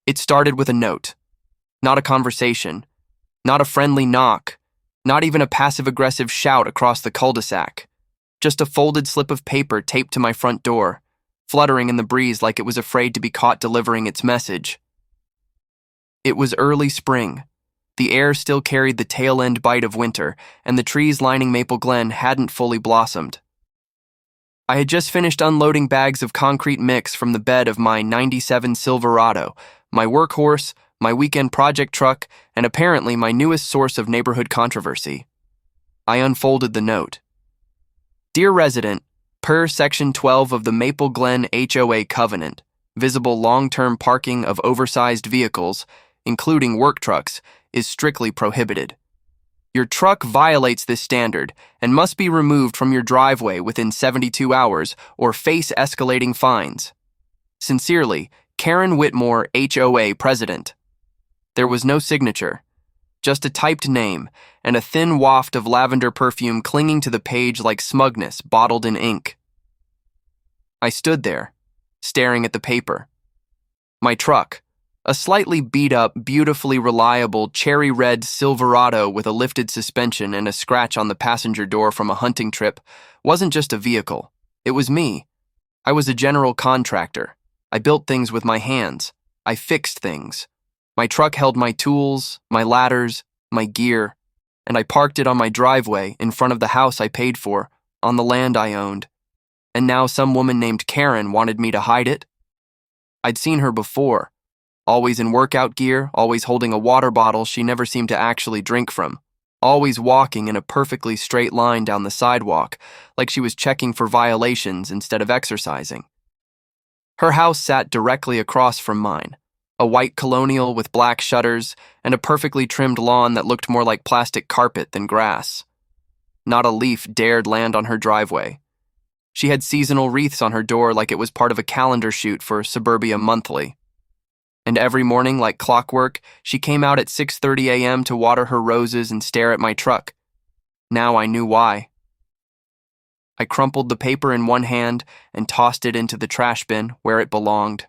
It started with a note. Not a conversation. Not a friendly knock. Not even a passive-aggressive shout across the cul-de-sac. Just a folded slip of paper taped to my front door, fluttering in the breeze like it was afraid to be caught delivering its message. It was early spring. The air still carried the tail-end bite of winter, and the trees lining Maple Glen hadn't fully blossomed. I had just finished unloading bags of concrete mix from the bed of my '97 Silverado, my workhorse, my weekend project truck, and apparently my newest source of neighborhood controversy. I unfolded the note. Dear resident, per Section 12 of the Maple Glen HOA Covenant, visible long-term parking of oversized vehicles, including work trucks, is strictly prohibited. Your truck violates this standard and must be removed from your driveway within 72 hours or face escalating fines. Sincerely, Karen Whitmore, HOA President. There was no signature, just a typed name and a thin waft of lavender perfume clinging to the page like smugness bottled in ink. I stood there, staring at the paper. My truck, a slightly beat-up, beautifully reliable cherry-red Silverado with a lifted suspension and a scratch on the passenger door from a hunting trip, wasn't just a vehicle. It was me. I was a general contractor. I built things with my hands. I fixed things. My truck held my tools, my ladders, my gear, and I parked it on my driveway in front of the house I paid for, on the land I owned. And now some woman named Karen wanted me to hide it? I'd seen her before. Always in workout gear, always holding a water bottle she never seemed to actually drink from, always walking in a perfectly straight line down the sidewalk, like she was checking for violations instead of exercising. Her house sat directly across from mine, a white colonial with black shutters and a perfectly trimmed lawn that looked more like plastic carpet than grass. Not a leaf dared land on her driveway. She had seasonal wreaths on her door like it was part of a calendar shoot for Suburban Monthly. And every morning, like clockwork, she came out at 6:30 a.m. to water her roses and stare at my truck. Now I knew why. I crumpled the paper in one hand and tossed it into the trash bin where it belonged.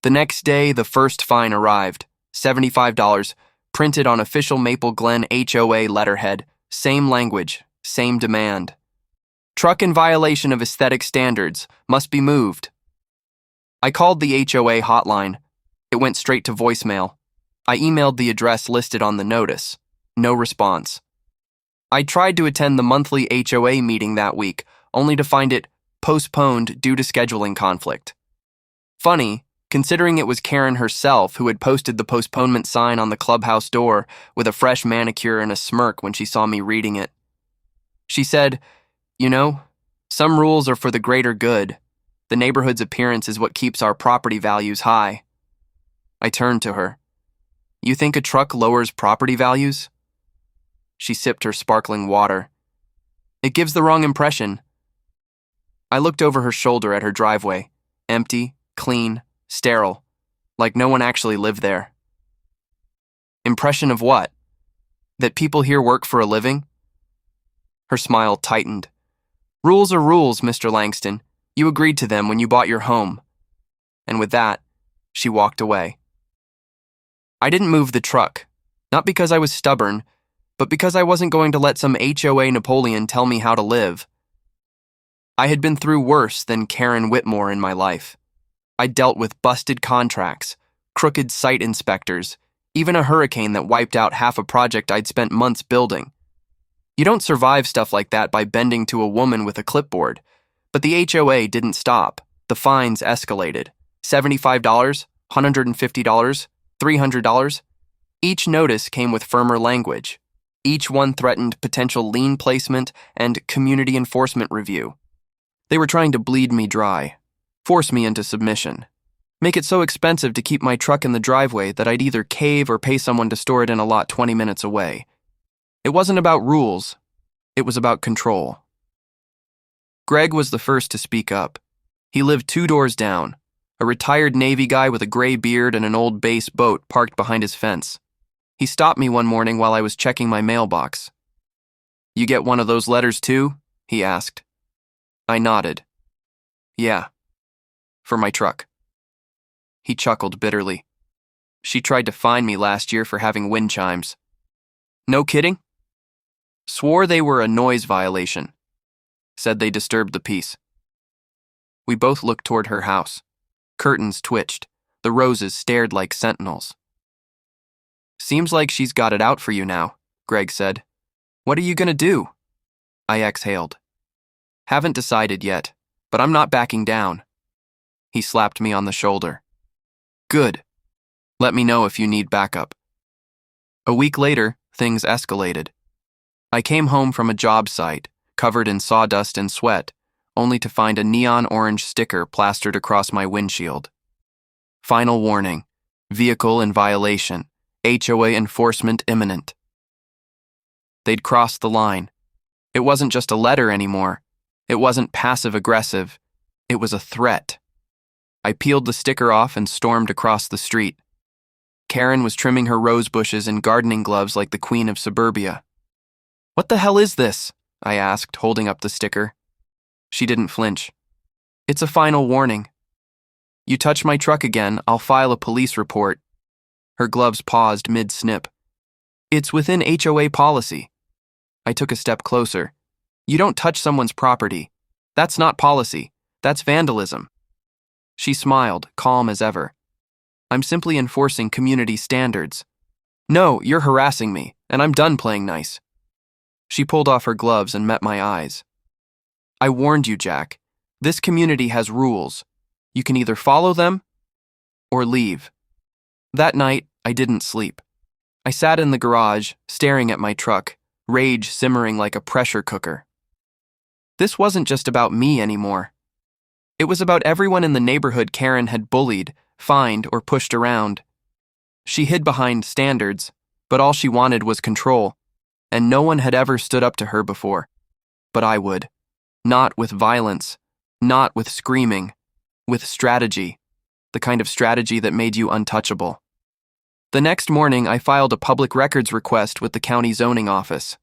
The next day, the first fine arrived, $75, printed on official Maple Glen HOA letterhead, same language, same demand. Truck in violation of aesthetic standards, must be moved. I called the HOA hotline. It went straight to voicemail. I emailed the address listed on the notice. No response. I tried to attend the monthly HOA meeting that week, only to find it postponed due to scheduling conflict. Funny, considering it was Karen herself who had posted the postponement sign on the clubhouse door with a fresh manicure and a smirk when she saw me reading it. She said, "You know, some rules are for the greater good. The neighborhood's appearance is what keeps our property values high." I turned to her. "You think a truck lowers property values?" She sipped her sparkling water. "It gives the wrong impression." I looked over her shoulder at her driveway, empty, clean, sterile, like no one actually lived there. Impression of what? That people here work for a living? Her smile tightened. "Rules are rules, Mr. Langston. You agreed to them when you bought your home." And with that, she walked away. I didn't move the truck, not because I was stubborn, but because I wasn't going to let some HOA Napoleon tell me how to live. I had been through worse than Karen Whitmore in my life. I dealt with busted contracts, crooked site inspectors, even a hurricane that wiped out half a project I'd spent months building. You don't survive stuff like that by bending to a woman with a clipboard. But the HOA didn't stop. The fines escalated. $75, $150, $300. Each notice came with firmer language. Each one threatened potential lien placement and community enforcement review. They were trying to bleed me dry, force me into submission, make it so expensive to keep my truck in the driveway that I'd either cave or pay someone to store it in a lot 20 minutes away. It wasn't about rules. It was about control. Greg was the first to speak up. He lived 2 doors down, a retired Navy guy with a gray beard and an old base boat parked behind his fence. He stopped me one morning while I was checking my mailbox. "You get one of those letters too?" he asked. I nodded. "Yeah, for my truck." He chuckled bitterly. She tried to fine me last year for having wind chimes. No kidding? Swore they were a noise violation. Said they disturbed the peace. We both looked toward her house. Curtains twitched. The roses stared like sentinels. Seems like she's got it out for you now, Greg said. What are you gonna do? I exhaled. Haven't decided yet, but I'm not backing down. He slapped me on the shoulder. Good. Let me know if you need backup. A week later, things escalated. I came home from a job site, covered in sawdust and sweat, only to find a neon orange sticker plastered across my windshield. Final warning. Vehicle in violation. HOA enforcement imminent. They'd crossed the line. It wasn't just a letter anymore. It wasn't passive-aggressive. It was a threat. I peeled the sticker off and stormed across the street. Karen was trimming her rose bushes in gardening gloves like the queen of suburbia. What the hell is this? I asked, holding up the sticker. She didn't flinch. It's a final warning. You touch my truck again, I'll file a police report. Her gloves paused mid-snip. It's within HOA policy. I took a step closer. You don't touch someone's property. That's not policy. That's vandalism. She smiled, calm as ever. I'm simply enforcing community standards. No, you're harassing me, and I'm done playing nice. She pulled off her gloves and met my eyes. I warned you, Jack. This community has rules. You can either follow them or leave. That night, I didn't sleep. I sat in the garage, staring at my truck, rage simmering like a pressure cooker. This wasn't just about me anymore. It was about everyone in the neighborhood Karen had bullied, fined, or pushed around. She hid behind standards, but all she wanted was control, and no one had ever stood up to her before. But I would. Not with violence, not with screaming, with strategy, the kind of strategy that made you untouchable. The next morning, I filed a public records request with the county zoning office.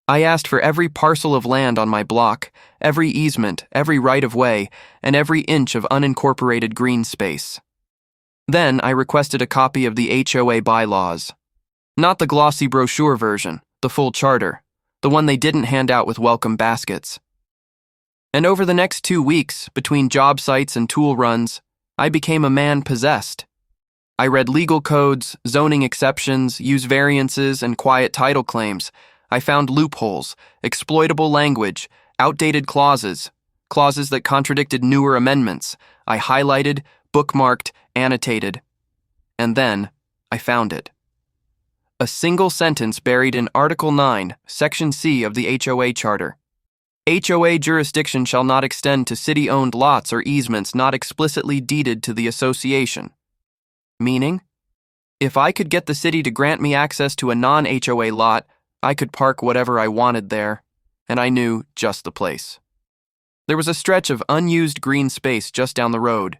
I asked for every parcel of land on my block, every easement, every right-of-way, and every inch of unincorporated green space. Then I requested a copy of the HOA bylaws. Not the glossy brochure version, the full charter, the one they didn't hand out with welcome baskets. And over the next 2 weeks, between job sites and tool runs, I became a man possessed. I read legal codes, zoning exceptions, use variances, and quiet title claims. I found loopholes, exploitable language, outdated clauses that contradicted newer amendments. I highlighted, bookmarked, annotated. And then, I found it. A single sentence buried in Article 9, Section C of the HOA Charter. HOA jurisdiction shall not extend to city-owned lots or easements not explicitly deeded to the association. Meaning, if I could get the city to grant me access to a non-HOA lot, I could park whatever I wanted there, and I knew just the place. There was a stretch of unused green space just down the road.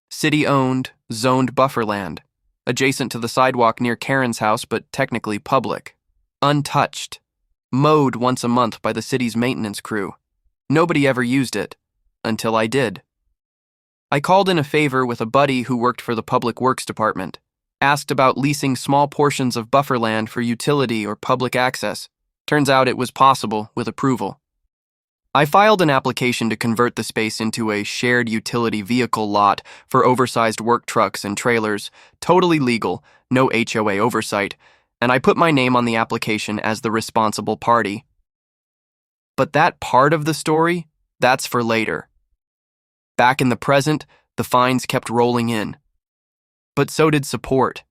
City-owned, zoned buffer land, adjacent to the sidewalk near Karen's house but technically public. Untouched. Mowed once a month by the city's maintenance crew. Nobody ever used it, until I did. I called in a favor with a buddy who worked for the Public Works Department, asked about leasing small portions of buffer land for utility or public access. Turns out it was possible with approval. I filed an application to convert the space into a shared utility vehicle lot for oversized work trucks and trailers, totally legal, no HOA oversight, and I put my name on the application as the responsible party. But that part of the story, that's for later. Back in the present, the fines kept rolling in. But so did support.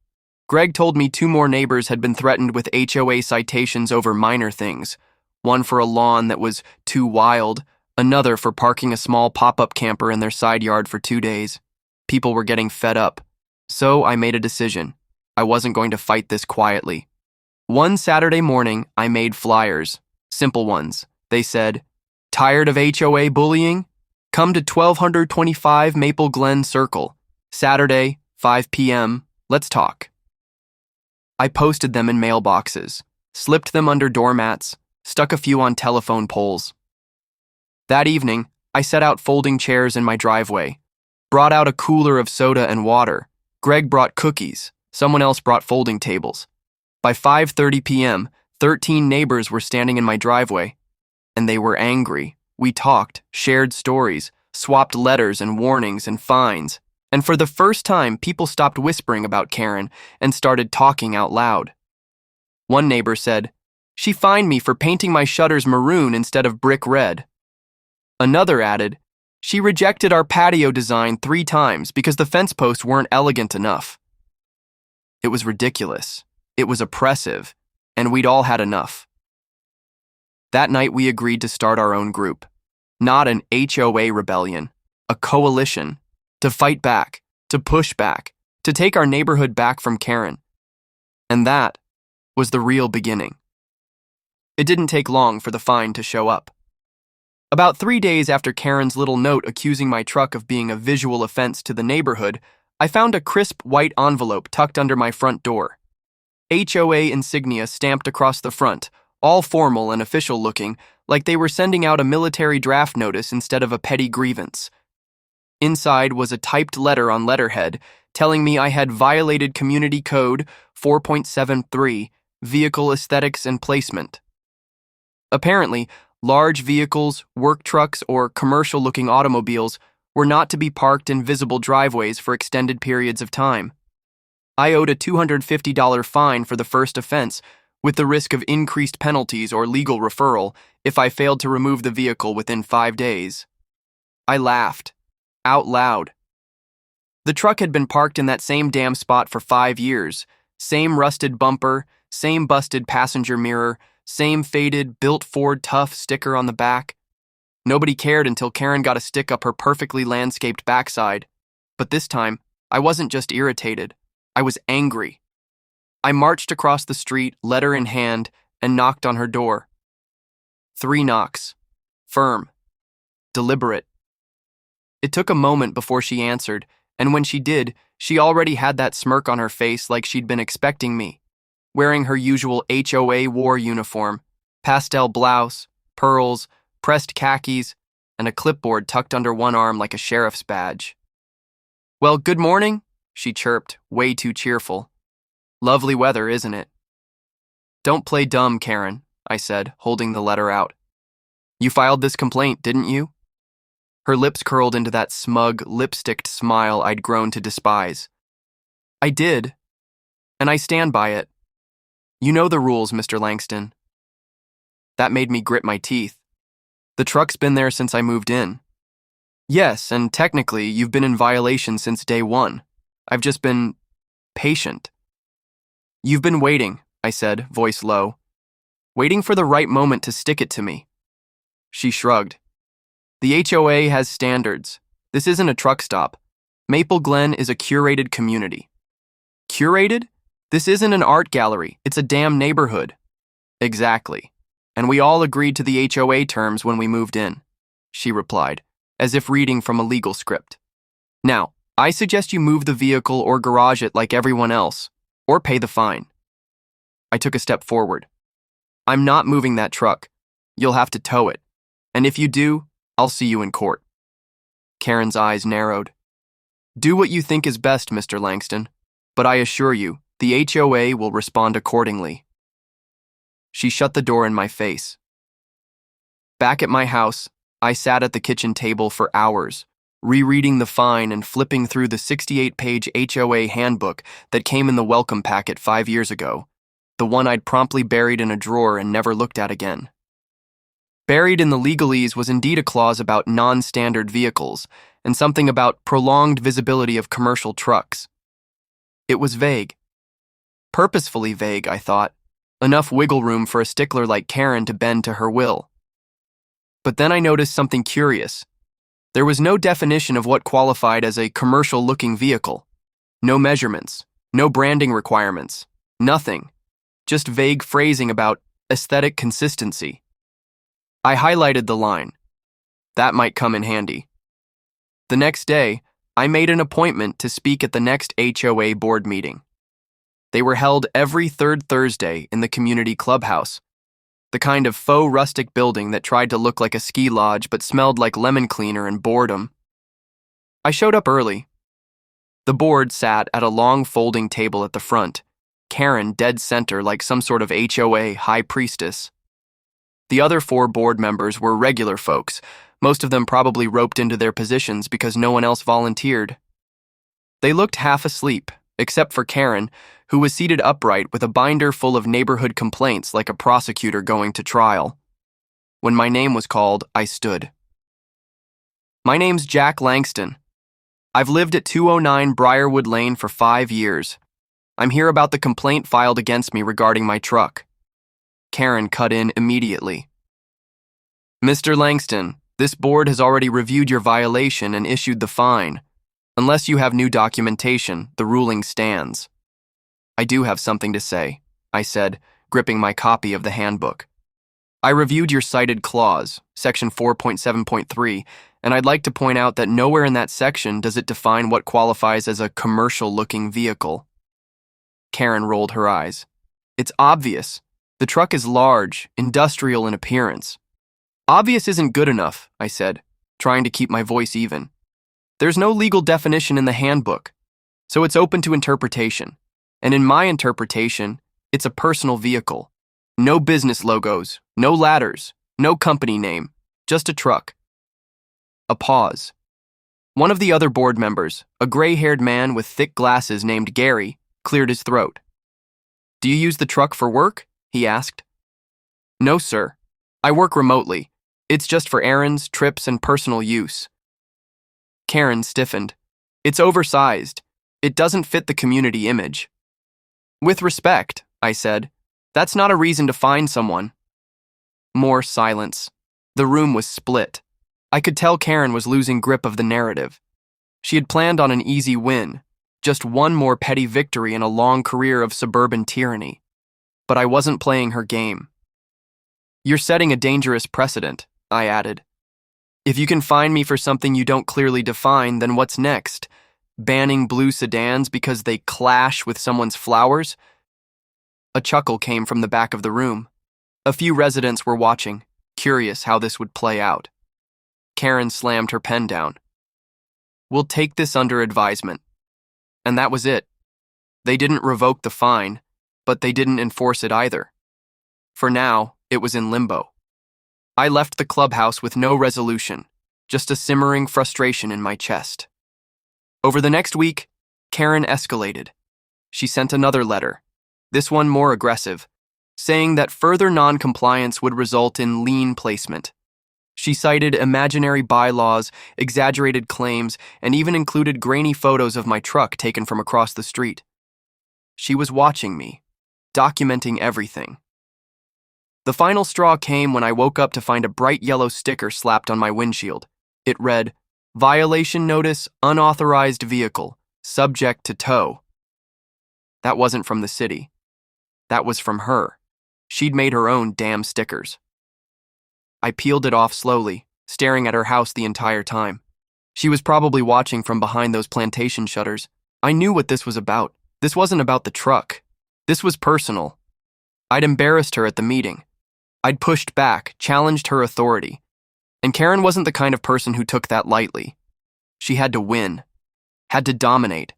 Greg told me 2 more neighbors had been threatened with HOA citations over minor things. One for a lawn that was too wild, another for parking a small pop-up camper in their side yard for 2 days. People were getting fed up. So I made a decision. I wasn't going to fight this quietly. One Saturday morning, I made flyers. Simple ones. They said, "Tired of HOA bullying? Come to 1225 Maple Glen Circle. Saturday, 5 p.m. Let's talk." I posted them in mailboxes, slipped them under doormats, stuck a few on telephone poles. That evening, I set out folding chairs in my driveway. brought out a cooler of soda and water. Greg brought cookies. Someone else brought folding tables. By 5:30 p.m., 13 neighbors were standing in my driveway, and they were angry. We talked, shared stories, swapped letters and warnings and fines, and for the first time, people stopped whispering about Karen and started talking out loud. One neighbor said, "She fined me for painting my shutters maroon instead of brick red." Another added, "She rejected our patio design 3 times because the fence posts weren't elegant enough." It was ridiculous. It was oppressive, and we'd all had enough. That night we agreed to start our own group. Not an HOA rebellion, a coalition, to fight back, to push back, to take our neighborhood back from Karen. And that was the real beginning. It didn't take long for the fine to show up. About 3 days after Karen's little note accusing my truck of being a visual offense to the neighborhood, I found a crisp white envelope tucked under my front door. HOA insignia stamped across the front, all formal and official looking, like they were sending out a military draft notice instead of a petty grievance. Inside was a typed letter on letterhead telling me I had violated Community Code 4.73, Vehicle Aesthetics and Placement. Apparently, large vehicles, work trucks, or commercial-looking automobiles were not to be parked in visible driveways for extended periods of time. I owed a $250 fine for the first offense, with the risk of increased penalties or legal referral if I failed to remove the vehicle within 5 days. I laughed, out loud. The truck had been parked in that same damn spot for 5 years, same rusted bumper, same busted passenger mirror, same faded, built Ford Tough sticker on the back. Nobody cared until Karen got a stick up her perfectly landscaped backside. But this time, I wasn't just irritated. I was angry. I marched across the street, letter in hand, and knocked on her door. 3 knocks. Firm. Deliberate. It took a moment before she answered, and when she did, she already had that smirk on her face like she'd been expecting me. Wearing her usual HOA war uniform, pastel blouse, pearls, pressed khakis, and a clipboard tucked under one arm like a sheriff's badge. "Well, good morning," she chirped, way too cheerful. "Lovely weather, isn't it?" "Don't play dumb, Karen," I said, holding the letter out. "You filed this complaint, didn't you?" Her lips curled into that smug, lipsticked smile I'd grown to despise. "I did, and I stand by it. You know the rules, Mr. Langston." That made me grit my teeth. "The truck's been there since I moved in." "Yes, and technically, you've been in violation since day 1. I've just been patient." "You've been waiting," I said, voice low. "Waiting for the right moment to stick it to me." She shrugged. "The HOA has standards. This isn't a truck stop. Maple Glen is a curated community." "Curated? This isn't an art gallery. It's a damn neighborhood." "Exactly. And we all agreed to the HOA terms when we moved in," she replied, as if reading from a legal script. "Now, I suggest you move the vehicle or garage it like everyone else, or pay the fine." I took a step forward. "I'm not moving that truck. You'll have to tow it. And if you do, I'll see you in court." Karen's eyes narrowed. "Do what you think is best, Mr. Langston, but I assure you, the HOA will respond accordingly." She shut the door in my face. Back at my house, I sat at the kitchen table for hours, rereading the fine and flipping through the 68-page HOA handbook that came in the welcome packet 5 years ago, the one I'd promptly buried in a drawer and never looked at again. Buried in the legalese was indeed a clause about non-standard vehicles and something about prolonged visibility of commercial trucks. It was vague. Purposefully vague, I thought. Enough wiggle room for a stickler like Karen to bend to her will. But then I noticed something curious. There was no definition of what qualified as a commercial-looking vehicle. No measurements, no branding requirements, nothing. Just vague phrasing about aesthetic consistency. I highlighted the line. That might come in handy. The next day, I made an appointment to speak at the next HOA board meeting. They were held every 3rd Thursday in the community clubhouse, the kind of faux rustic building that tried to look like a ski lodge but smelled like lemon cleaner and boredom. I showed up early. The board sat at a long folding table at the front, Karen dead center like some sort of HOA high priestess. The other 4 board members were regular folks, most of them probably roped into their positions because no one else volunteered. They looked half asleep, except for Karen, who was seated upright with a binder full of neighborhood complaints like a prosecutor going to trial. When my name was called, I stood. My name's Jack Langston. I've lived at 209 Briarwood Lane for 5 years. I'm here about the complaint filed against me regarding my truck. Karen cut in immediately. Mr. Langston, this board has already reviewed your violation and issued the fine. Unless you have new documentation, the ruling stands. I do have something to say, I said, gripping my copy of the handbook. I reviewed your cited clause, section 4.7.3, and I'd like to point out that nowhere in that section does it define what qualifies as a commercial-looking vehicle. Karen rolled her eyes. It's obvious. The truck is large, industrial in appearance. Obvious isn't good enough, I said, trying to keep my voice even. There's no legal definition in the handbook, so it's open to interpretation. And in my interpretation, it's a personal vehicle. No business logos, no ladders, no company name, just a truck. A pause. One of the other board members, a gray-haired man with thick glasses named Gary, cleared his throat. Do you use the truck for work? He asked. No, sir. I work remotely. It's just for errands, trips, and personal use. Karen stiffened. It's oversized. It doesn't fit the community image. With respect, I said, that's not a reason to fine someone. More silence. The room was split. I could tell Karen was losing grip of the narrative. She had planned on an easy win, just one more petty victory in a long career of suburban tyranny. But I wasn't playing her game. You're setting a dangerous precedent, I added. If you can fine me for something you don't clearly define, then what's next? Banning blue sedans because they clash with someone's flowers? A chuckle came from the back of the room. A few residents were watching, curious how this would play out. Karen slammed her pen down. We'll take this under advisement. And that was it. They didn't revoke the fine, but they didn't enforce it either. For now, it was in limbo. I left the clubhouse with no resolution, just a simmering frustration in my chest. Over the next week, Karen escalated. She sent another letter, this one more aggressive, saying that further non-compliance would result in lien placement. She cited imaginary bylaws, exaggerated claims, and even included grainy photos of my truck taken from across the street. She was watching me, documenting everything. The final straw came when I woke up to find a bright yellow sticker slapped on my windshield. It read, Violation Notice, Unauthorized Vehicle, Subject to Tow. That wasn't from the city. That was from her. She'd made her own damn stickers. I peeled it off slowly, staring at her house the entire time. She was probably watching from behind those plantation shutters. I knew what this was about. This wasn't about the truck. This was personal. I'd embarrassed her at the meeting. I'd pushed back, challenged her authority. And Karen wasn't the kind of person who took that lightly. She had to win, had to dominate,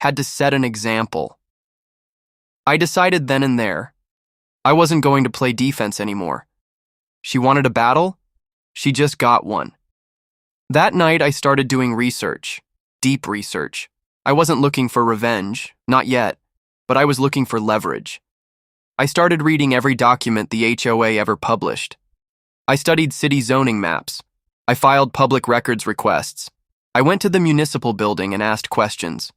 had to set an example. I decided then and there, I wasn't going to play defense anymore. She wanted a battle? She just got one. That night I started doing research, deep research. I wasn't looking for revenge, not yet, but I was looking for leverage. I started reading every document the HOA ever published. I studied city zoning maps. I filed public records requests. I went to the municipal building and asked questions.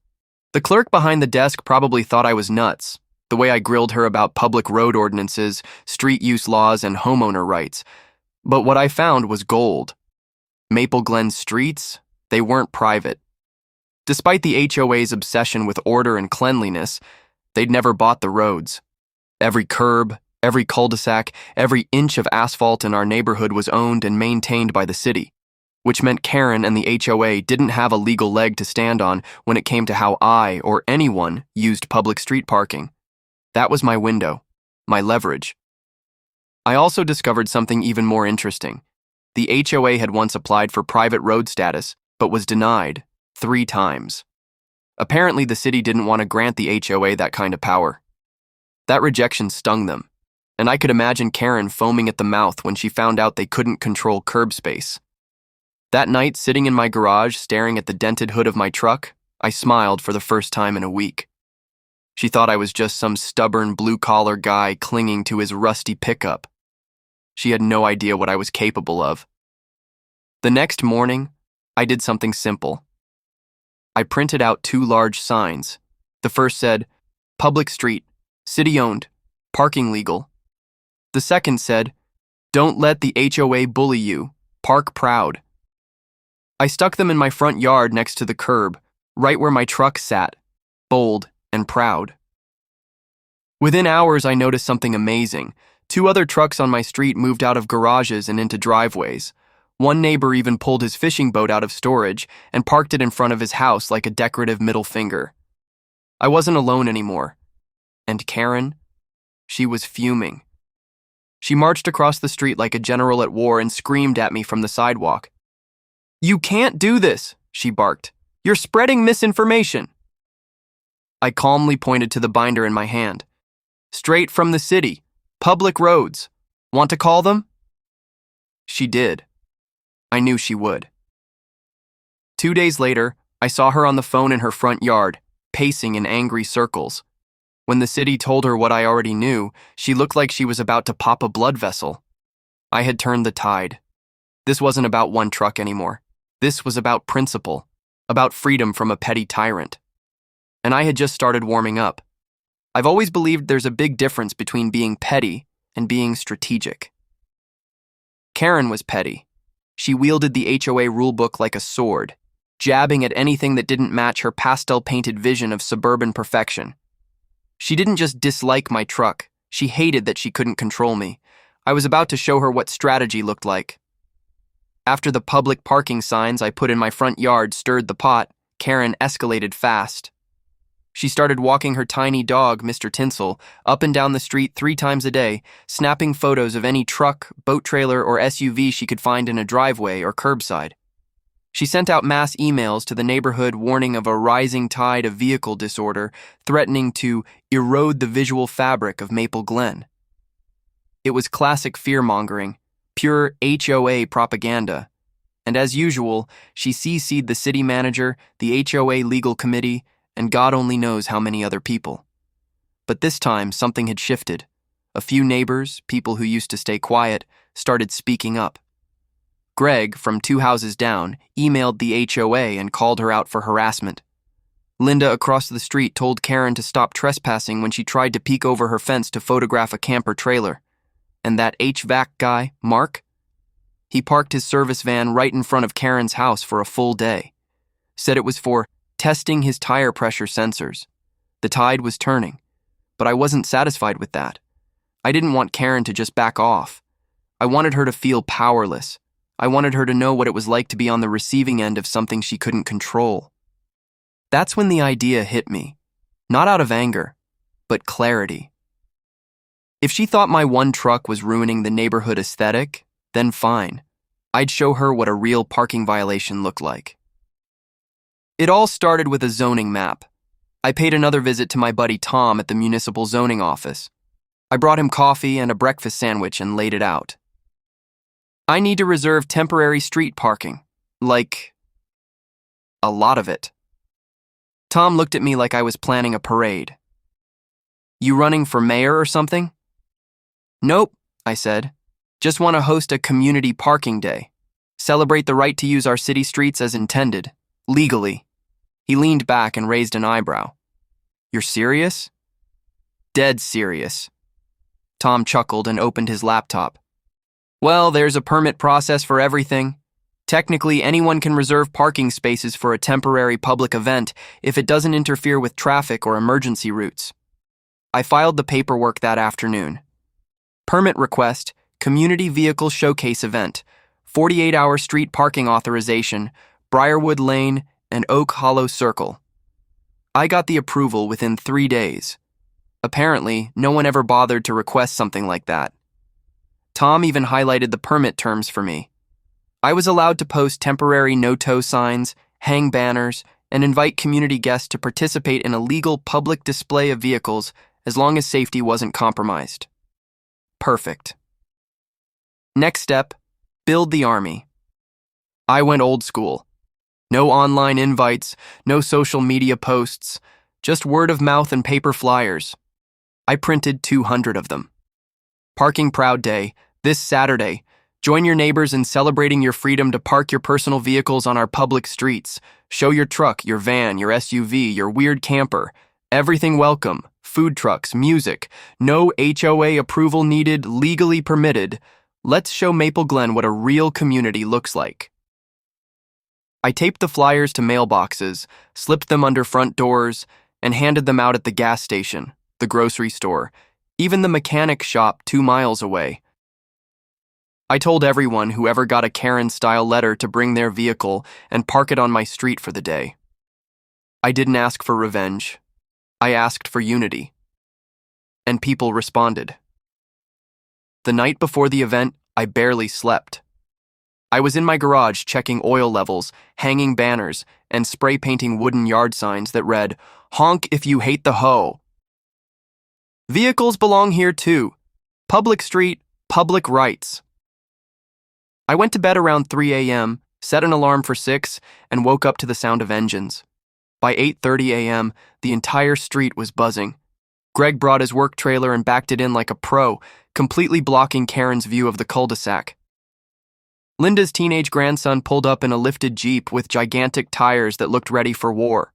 The clerk behind the desk probably thought I was nuts, the way I grilled her about public road ordinances, street use laws, and homeowner rights. But what I found was gold. Maple Glen streets, they weren't private. Despite the HOA's obsession with order and cleanliness, they'd never bought the roads. Every curb, every cul-de-sac, every inch of asphalt in our neighborhood was owned and maintained by the city, which meant Karen and the HOA didn't have a legal leg to stand on when it came to how I or anyone used public street parking. That was my window, my leverage. I also discovered something even more interesting. The HOA had once applied for private road status, but was denied 3 times. Apparently, the city didn't want to grant the HOA that kind of power. That rejection stung them, and I could imagine Karen foaming at the mouth when she found out they couldn't control curb space. That night, sitting in my garage staring at the dented hood of my truck, I smiled for the first time in a week. She thought I was just some stubborn blue-collar guy clinging to his rusty pickup. She had no idea what I was capable of. The next morning, I did something simple. I printed out 2 large signs. The first said, "Public street, city-owned, parking legal." The second said, "Don't let the HOA bully you, park proud." I stuck them in my front yard next to the curb, right where my truck sat, bold and proud. Within hours, I noticed something amazing. 2 other trucks on my street moved out of garages and into driveways. One neighbor even pulled his fishing boat out of storage and parked it in front of his house like a decorative middle finger. I wasn't alone anymore. And Karen? She was fuming. She marched across the street like a general at war and screamed at me from the sidewalk. "You can't do this," she barked. "You're spreading misinformation." I calmly pointed to the binder in my hand. "Straight from the city. Public roads. Want to call them?" She did. I knew she would. 2 days later, I saw her on the phone in her front yard, pacing in angry circles. When the city told her what I already knew, she looked like she was about to pop a blood vessel. I had turned the tide. This wasn't about one truck anymore. This was about principle, about freedom from a petty tyrant. And I had just started warming up. I've always believed there's a big difference between being petty and being strategic. Karen was petty. She wielded the HOA rulebook like a sword, jabbing at anything that didn't match her pastel-painted vision of suburban perfection. She didn't just dislike my truck, she hated that she couldn't control me. I was about to show her what strategy looked like. After the public parking signs I put in my front yard stirred the pot, Karen escalated fast. She started walking her tiny dog, Mr. Tinsel, up and down the street 3 times a day, snapping photos of any truck, boat trailer, or SUV she could find in a driveway or curbside. She sent out mass emails to the neighborhood warning of a rising tide of vehicle disorder, threatening to erode the visual fabric of Maple Glen. It was classic fear-mongering, pure HOA propaganda. And as usual, she CC'd the city manager, the HOA legal committee, and God only knows how many other people. But this time, something had shifted. A few neighbors, people who used to stay quiet, started speaking up. Greg, from 2 houses down, emailed the HOA and called her out for harassment. Linda across the street told Karen to stop trespassing when she tried to peek over her fence to photograph a camper trailer. And that HVAC guy, Mark? He parked his service van right in front of Karen's house for a full day. Said it was for testing his tire pressure sensors. The tide was turning, but I wasn't satisfied with that. I didn't want Karen to just back off. I wanted her to feel powerless. I wanted her to know what it was like to be on the receiving end of something she couldn't control. That's when the idea hit me. Not out of anger, but clarity. If she thought my one truck was ruining the neighborhood aesthetic, then fine. I'd show her what a real parking violation looked like. It all started with a zoning map. I paid another visit to my buddy Tom at the municipal zoning office. I brought him coffee and a breakfast sandwich and laid it out. I need to reserve temporary street parking. Like, a lot of it. Tom looked at me like I was planning a parade. You running for mayor or something? Nope, I said. Just want to host a community parking day. Celebrate the right to use our city streets as intended, legally. He leaned back and raised an eyebrow. You're serious? Dead serious. Tom chuckled and opened his laptop. Well, there's a permit process for everything. Technically, anyone can reserve parking spaces for a temporary public event if it doesn't interfere with traffic or emergency routes. I filed the paperwork that afternoon. Permit request, community vehicle showcase event, 48-hour street parking authorization, Briarwood Lane and Oak Hollow Circle. I got the approval within 3 days. Apparently, no one ever bothered to request something like that. Tom even highlighted the permit terms for me. I was allowed to post temporary no-tow signs, hang banners, and invite community guests to participate in a legal public display of vehicles as long as safety wasn't compromised. Perfect. Next step, build the army. I went old school. No online invites, no social media posts, just word of mouth and paper flyers. I printed 200 of them. Parking Proud Day, this Saturday. Join your neighbors in celebrating your freedom to park your personal vehicles on our public streets. Show your truck, your van, your SUV, your weird camper. Everything welcome. Food trucks, music. No HOA approval needed, legally permitted. Let's show Maple Glen what a real community looks like. I taped the flyers to mailboxes, slipped them under front doors, and handed them out at the gas station, the grocery store, even the mechanic shop 2 miles away. I told everyone who ever got a Karen-style letter to bring their vehicle and park it on my street for the day. I didn't ask for revenge. I asked for unity. And people responded. The night before the event, I barely slept. I was in my garage checking oil levels, hanging banners, and spray painting wooden yard signs that read, "Honk if you hate the hoe." Vehicles belong here too. Public street, public rights. I went to bed around 3 a.m., set an alarm for 6, and woke up to the sound of engines. By 8:30 a.m., the entire street was buzzing. Greg brought his work trailer and backed it in like a pro, completely blocking Karen's view of the cul-de-sac. Linda's teenage grandson pulled up in a lifted Jeep with gigantic tires that looked ready for war.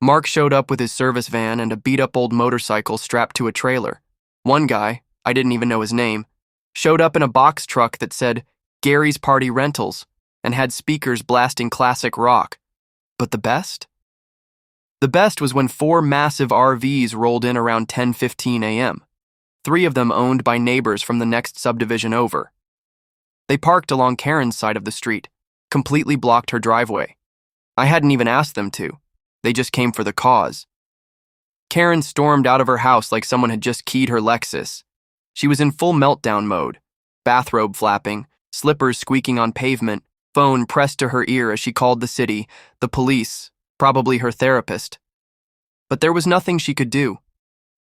Mark showed up with his service van and a beat-up old motorcycle strapped to a trailer. One guy, I didn't even know his name, showed up in a box truck that said Gary's Party Rentals and had speakers blasting classic rock. But the best? The best was when 4 massive RVs rolled in around 10:15 a.m., 3 of them owned by neighbors from the next subdivision over. They parked along Karen's side of the street, completely blocked her driveway. I hadn't even asked them to. They just came for the cause. Karen stormed out of her house like someone had just keyed her Lexus. She was in full meltdown mode, bathrobe flapping, slippers squeaking on pavement, phone pressed to her ear as she called the city, the police, probably her therapist. But there was nothing she could do.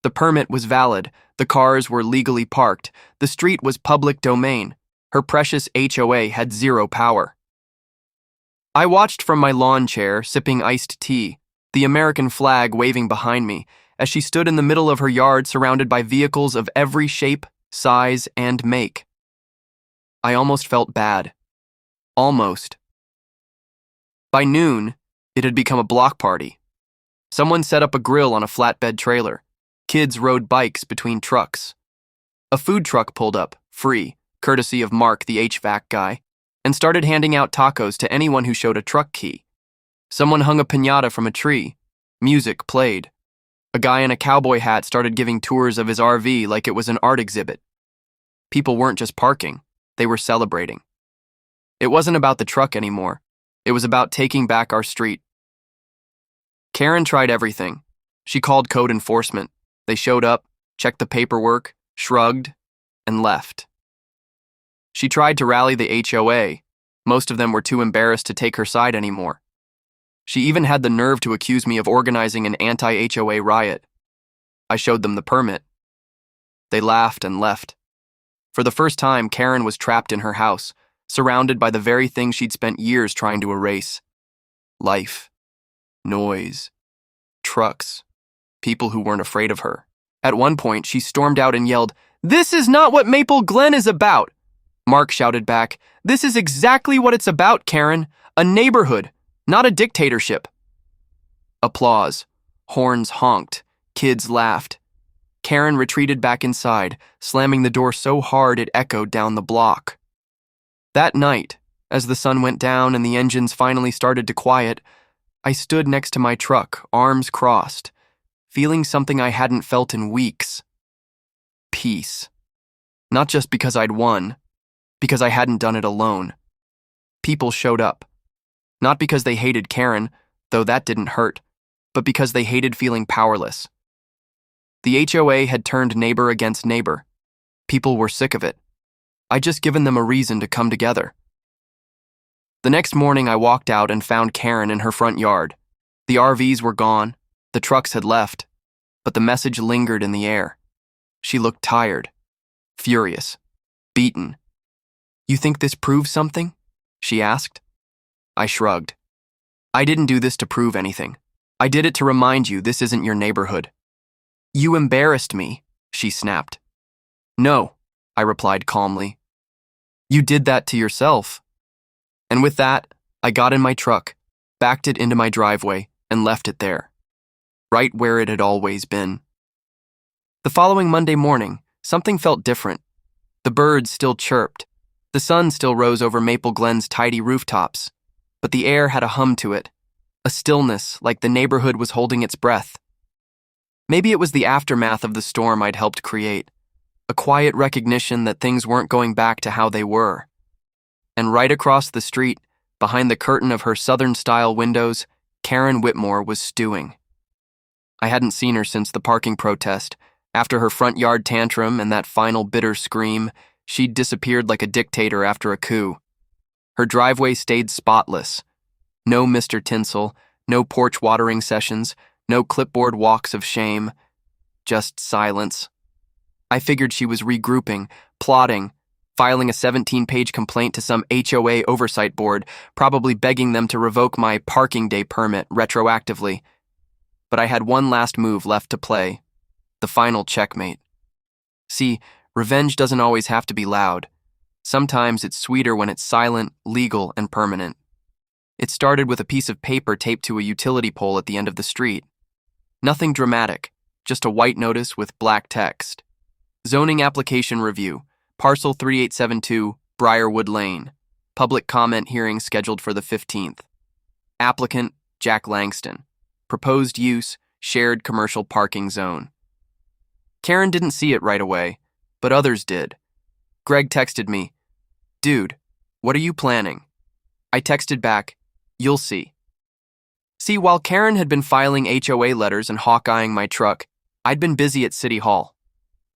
The permit was valid, the cars were legally parked, the street was public domain. Her precious HOA had zero power. I watched from my lawn chair, sipping iced tea, the American flag waving behind me, as she stood in the middle of her yard surrounded by vehicles of every shape, size, and make. I almost felt bad. Almost. By noon, it had become a block party. Someone set up a grill on a flatbed trailer. Kids rode bikes between trucks. A food truck pulled up, free, courtesy of Mark, the HVAC guy, and started handing out tacos to anyone who showed a truck key. Someone hung a piñata from a tree. Music played. A guy in a cowboy hat started giving tours of his RV like it was an art exhibit. People weren't just parking, they were celebrating. It wasn't about the truck anymore. It was about taking back our street. Karen tried everything. She called code enforcement. They showed up, checked the paperwork, shrugged, and left. She tried to rally the HOA. Most of them were too embarrassed to take her side anymore. She even had the nerve to accuse me of organizing an anti-HOA riot. I showed them the permit. They laughed and left. For the first time, Karen was trapped in her house, surrounded by the very thing she'd spent years trying to erase. Life, noise, trucks, people who weren't afraid of her. At one point, she stormed out and yelled, "This is not what Maple Glen is about!" Mark shouted back, "This is exactly what it's about, Karen. A neighborhood, not a dictatorship." Applause. Horns honked. Kids laughed. Karen retreated back inside, slamming the door so hard it echoed down the block. That night, as the sun went down and the engines finally started to quiet, I stood next to my truck, arms crossed, feeling something I hadn't felt in weeks. Peace. Not just because I'd won, because I hadn't done it alone. People showed up. Not because they hated Karen, though that didn't hurt, but because they hated feeling powerless. The HOA had turned neighbor against neighbor. People were sick of it. I'd just given them a reason to come together. The next morning, I walked out and found Karen in her front yard. The RVs were gone, the trucks had left, but the message lingered in the air. She looked tired, furious, beaten. "You think this proves something?" she asked. I shrugged. "I didn't do this to prove anything. I did it to remind you this isn't your neighborhood." "You embarrassed me," she snapped. "No," I replied calmly. "You did that to yourself." And with that, I got in my truck, backed it into my driveway, and left it there, right where it had always been. The following Monday morning, something felt different. The birds still chirped. The sun still rose over Maple Glen's tidy rooftops, but the air had a hum to it, a stillness like the neighborhood was holding its breath. Maybe it was the aftermath of the storm I'd helped create, a quiet recognition that things weren't going back to how they were. And right across the street, behind the curtain of her Southern-style windows, Karen Whitmore was stewing. I hadn't seen her since the parking protest. After her front yard tantrum and that final bitter scream, she'd disappeared like a dictator after a coup. Her driveway stayed spotless. No Mr. Tinsel, no porch watering sessions, no clipboard walks of shame, just silence. I figured she was regrouping, plotting, filing a 17-page complaint to some HOA oversight board, probably begging them to revoke my parking day permit retroactively. But I had one last move left to play, the final checkmate. See, revenge doesn't always have to be loud. Sometimes it's sweeter when it's silent, legal, and permanent. It started with a piece of paper taped to a utility pole at the end of the street. Nothing dramatic, just a white notice with black text. Zoning application review. Parcel 3872, Briarwood Lane. Public comment hearing scheduled for the 15th. Applicant, Jack Langston. Proposed use, shared commercial parking zone. Karen didn't see it right away, but others did. Greg texted me, "Dude, what are you planning?" I texted back, "You'll see." See, while Karen had been filing HOA letters and hawk-eyeing my truck, I'd been busy at City Hall.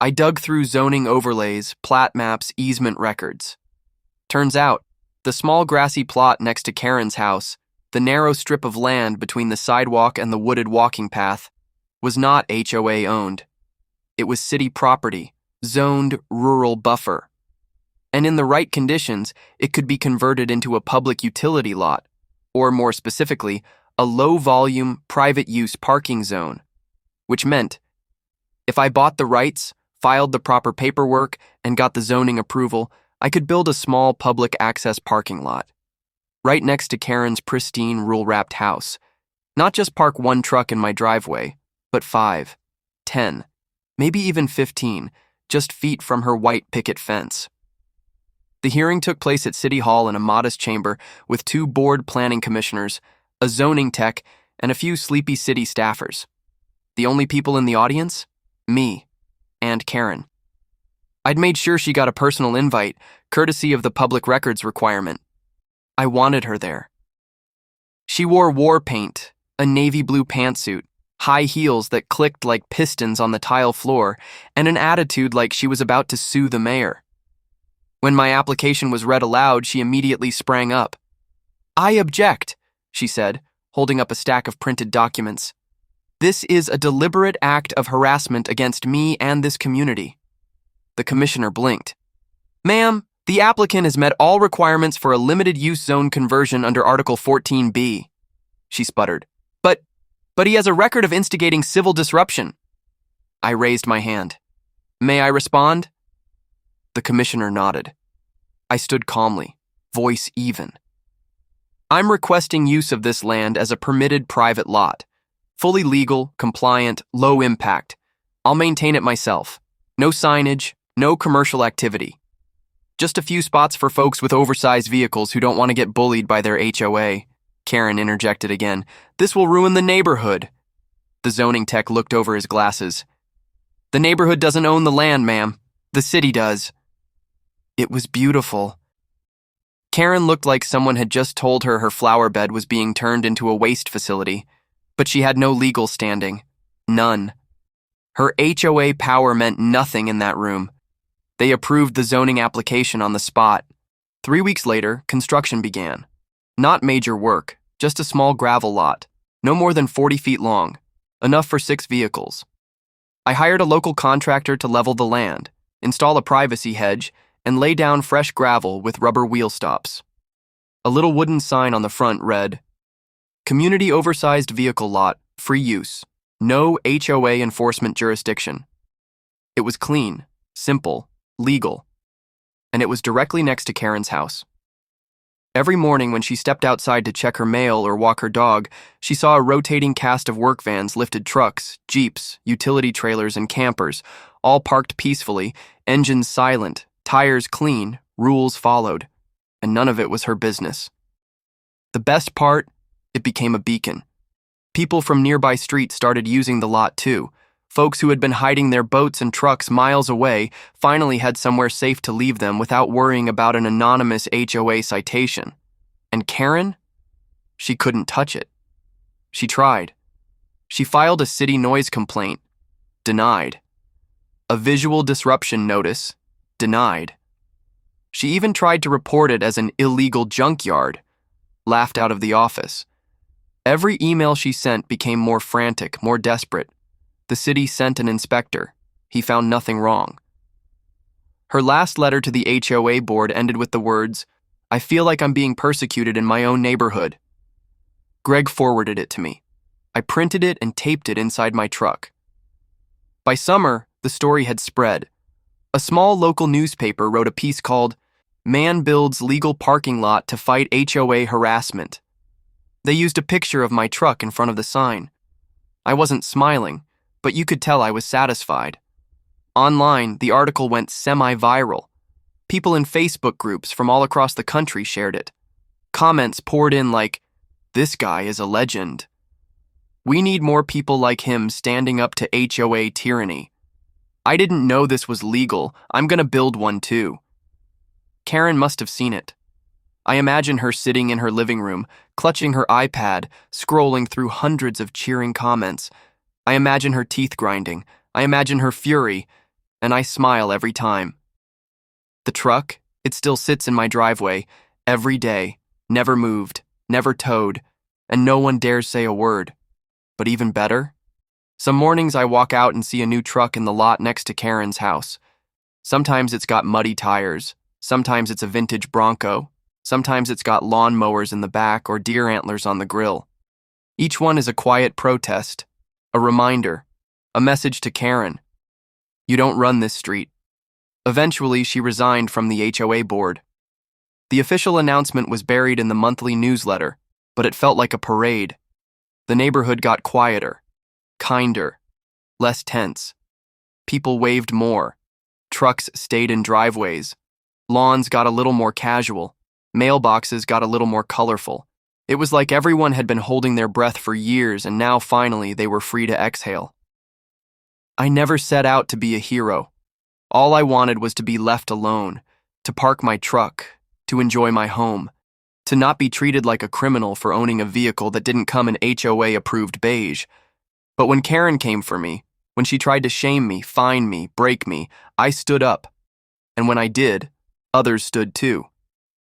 I dug through zoning overlays, plat maps, easement records. Turns out, the small grassy plot next to Karen's house, the narrow strip of land between the sidewalk and the wooded walking path, was not HOA owned. It was city property, zoned rural buffer. And in the right conditions, it could be converted into a public utility lot, or more specifically, a low-volume, private-use parking zone, which meant if I bought the rights, filed the proper paperwork, and got the zoning approval, I could build a small public access parking lot, right next to Karen's pristine, rule-wrapped house. Not just park one truck in my driveway, but 5, 10, maybe even 15, just feet from her white picket fence. The hearing took place at City Hall in a modest chamber with 2 board planning commissioners, a zoning tech, and a few sleepy city staffers. The only people in the audience? Me. And Karen. I'd made sure she got a personal invite, courtesy of the public records requirement. I wanted her there. She wore war paint, a navy blue pantsuit, high heels that clicked like pistons on the tile floor, and an attitude like she was about to sue the mayor. When my application was read aloud, she immediately sprang up. "I object," she said, holding up a stack of printed documents. "This is a deliberate act of harassment against me and this community." The commissioner blinked. "Ma'am, the applicant has met all requirements for a limited-use zone conversion under Article 14B. She sputtered. But he has a record of instigating civil disruption." I raised my hand. "May I respond?" The commissioner nodded. I stood calmly, voice even. "I'm requesting use of this land as a permitted private lot. Fully legal, compliant, low impact. I'll maintain it myself. No signage, no commercial activity. Just a few spots for folks with oversized vehicles who don't want to get bullied by their HOA." Karen interjected again. "This will ruin the neighborhood." The zoning tech looked over his glasses. "The neighborhood doesn't own the land, ma'am. The city does." It was beautiful. Karen looked like someone had just told her her flower bed was being turned into a waste facility, but she had no legal standing. None. Her HOA power meant nothing in that room. They approved the zoning application on the spot. 3 weeks later, construction began. Not major work, just a small gravel lot, no more than 40 feet long, enough for 6 vehicles. I hired a local contractor to level the land, install a privacy hedge, and lay down fresh gravel with rubber wheel stops. A little wooden sign on the front read, "Community oversized vehicle lot, free use, no HOA enforcement jurisdiction." It was clean, simple, legal, and it was directly next to Karen's house. Every morning when she stepped outside to check her mail or walk her dog, she saw a rotating cast of work vans, lifted trucks, jeeps, utility trailers, and campers, all parked peacefully, engines silent, tires clean, rules followed, and none of it was her business. The best part, it became a beacon. People from nearby streets started using the lot too. Folks who had been hiding their boats and trucks miles away finally had somewhere safe to leave them without worrying about an anonymous HOA citation. And Karen? She couldn't touch it. She tried. She filed a city noise complaint. Denied. A visual disruption notice. Denied. She even tried to report it as an illegal junkyard. Laughed out of the office. Every email she sent became more frantic, more desperate. The city sent an inspector. He found nothing wrong. Her last letter to the HOA board ended with the words, "I feel like I'm being persecuted in my own neighborhood." Greg forwarded it to me. I printed it and taped it inside my truck. By summer, the story had spread. A small local newspaper wrote a piece called, "Man Builds Legal Parking Lot to Fight HOA Harassment." They used a picture of my truck in front of the sign. I wasn't smiling, but you could tell I was satisfied. Online, the article went semi-viral. People in Facebook groups from all across the country shared it. Comments poured in like, "This guy is a legend. We need more people like him standing up to HOA tyranny. I didn't know this was legal. I'm gonna build one too." Karen must have seen it. I imagine her sitting in her living room, clutching her iPad, scrolling through hundreds of cheering comments. I imagine her teeth grinding. I imagine her fury, and I smile every time. The truck, it still sits in my driveway, every day, never moved, never towed, and no one dares say a word. But even better, some mornings I walk out and see a new truck in the lot next to Karen's house. Sometimes it's got muddy tires, sometimes it's a vintage Bronco, sometimes it's got lawn mowers in the back or deer antlers on the grill. Each one is a quiet protest, a reminder, a message to Karen. You don't run this street. Eventually, she resigned from the HOA board. The official announcement was buried in the monthly newsletter, but it felt like a parade. The neighborhood got quieter, kinder, less tense. People waved more. Trucks stayed in driveways. Lawns got a little more casual. Mailboxes got a little more colorful. It was like everyone had been holding their breath for years, and now finally they were free to exhale. I never set out to be a hero. All I wanted was to be left alone, to park my truck, to enjoy my home, to not be treated like a criminal for owning a vehicle that didn't come in HOA-approved beige. But when Karen came for me, when she tried to shame me, fine me, break me, I stood up. And when I did, others stood too.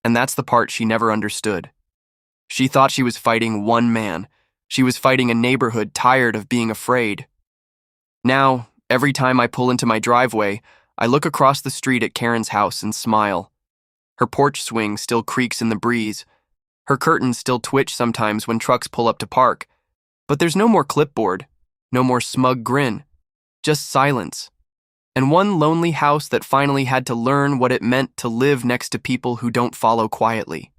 And that's the part she never understood. She thought she was fighting one man. She was fighting a neighborhood tired of being afraid. Now, every time I pull into my driveway, I look across the street at Karen's house and smile. Her porch swing still creaks in the breeze. Her curtains still twitch sometimes when trucks pull up to park. But there's no more clipboard, no more smug grin, just silence. And one lonely house that finally had to learn what it meant to live next to people who don't follow quietly.